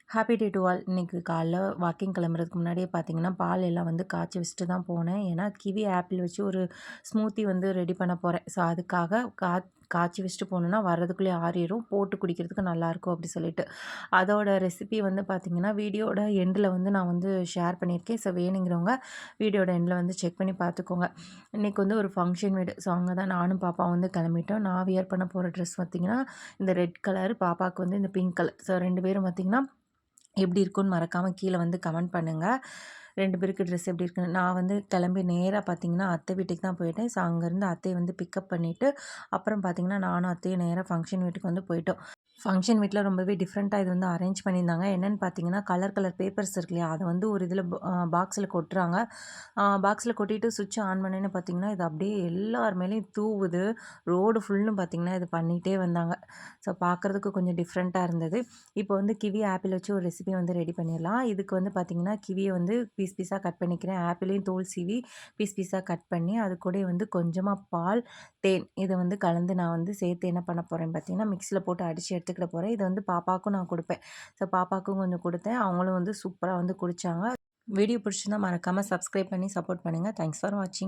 Happy day to all. இன்னைக்கு காலைல walking கிளம்புறதுக்கு முன்னாடியே பார்த்தீங்கன்னா, பால் எல்லாம் வந்து காய்ச்சி வச்சுட்டு தான் போனேன். ஏன்னா, கிவி ஆப்பிள் வச்சு ஒரு ஸ்மூத்தி வந்து ரெடி பண்ண போறேன். ஸோ, அதுக்காக காய்ச்சி வச்சுட்டு போனோன்னா, வர்றதுக்குள்ளே ஆறிரும். போட்டு குடிக்கிறதுக்கு நல்லாயிருக்கும் அப்படி சொல்லிட்டு. அதோட ரெசிபி வந்து பார்த்தீங்கன்னா, வீடியோட எண்டில வந்து நான் வந்து ஷேர் பண்ணியிருக்கேன். ஸோ, வேணுங்கிறவங்க வீடியோட எண்டில வந்து செக் பண்ணி பார்த்துக்கோங்க. இன்றைக்கி வந்து ஒரு ஃபங்க்ஷன் வீடு. ஸோ, அங்கே தான் நானும் பாப்பாவும் வந்து கிளம்பிட்டோம். நான் வியர் பண்ண போகிற ட்ரெஸ் பார்த்தீங்கன்னா, இந்த ரெட் கலர், பாப்பாவுக்கு வந்து இந்த பிங்க் கலர். ஸோ, 2 பேரும் பார்த்தீங்கன்னா எப்படி இருக்குன்னு மறக்காமல் கீழே வந்து கமெண்ட் பண்ணுங்கள். 2 பேருக்கு ட்ரெஸ் எப்படி இருக்குன்னு. நான் வந்து கிளம்பி நேராக பார்த்தீங்கன்னா, அத்தை வீட்டுக்கு தான் போயிட்டேன். ஸோ அங்கேருந்து அத்தையை வந்து பிக்கப் பண்ணிவிட்டு, அப்புறம் பார்த்தீங்கன்னா, நானும் அத்தையும் நேராக ஃபங்க்ஷன் வீட்டுக்கு வந்து போயிட்டோம். ஃபங்க்ஷன் வீட்டில் ரொம்பவே டிஃப்ரெண்ட்டாக இது வந்து அரேஞ்ச் பண்ணியிருந்தாங்க. என்னென்னு பார்த்தீங்கன்னா, கலர் கலர் பேப்பர்ஸ் இருக்கு இல்லையா, அதை வந்து ஒரு இதில் பாக்ஸில் கொட்டுறாங்க. பாக்ஸில் கொட்டிட்டு சுவிட்ச் ஆன் பண்ணேன்னு பார்த்தீங்கன்னா, இது அப்படியே எல்லார் மேலேயும் தூவுது. ரோடு ஃபுல்லும் பார்த்தீங்கன்னா, இது பண்ணிகிட்டே வந்தாங்க. ஸோ பார்க்குறதுக்கு கொஞ்சம் டிஃப்ரெண்ட்டாக இருந்தது. இப்போ வந்து கிவி ஆப்பிள் வச்சு ஒரு ரெசிபி வந்து ரெடி பண்ணிடலாம். இதுக்கு வந்து பார்த்தீங்கன்னா, கிவியை வந்து பீஸ் பீஸாக கட் பண்ணிக்கிறேன். ஆப்பிளையும் தோல் சீவி பீஸ் பீஸாக கட் பண்ணி, அது கூட வந்து கொஞ்சமாக பால், தேன் இதை வந்து கலந்து நான் வந்து சேர்த்து என்ன பண்ண போகிறேன் பார்த்தீங்கன்னா, மிக்ஸியில் போட்டு அடித்து எடுத்துக்கிட போகிறேன். இதை வந்து பாப்பாவுக்கும் நான் கொடுப்பேன். ஸோ பாப்பாவுக்கும் கொஞ்சம் கொடுத்தேன். அவங்களும் வந்து சூப்பராக வந்து குடித்தாங்க. வீடியோ பிடிச்சிருந்தா மறக்காமல் சப்ஸ்கிரைப் பண்ணி சப்போர்ட் பண்ணுங்கள். தேங்க்ஸ் ஃபார் வாட்சிங்.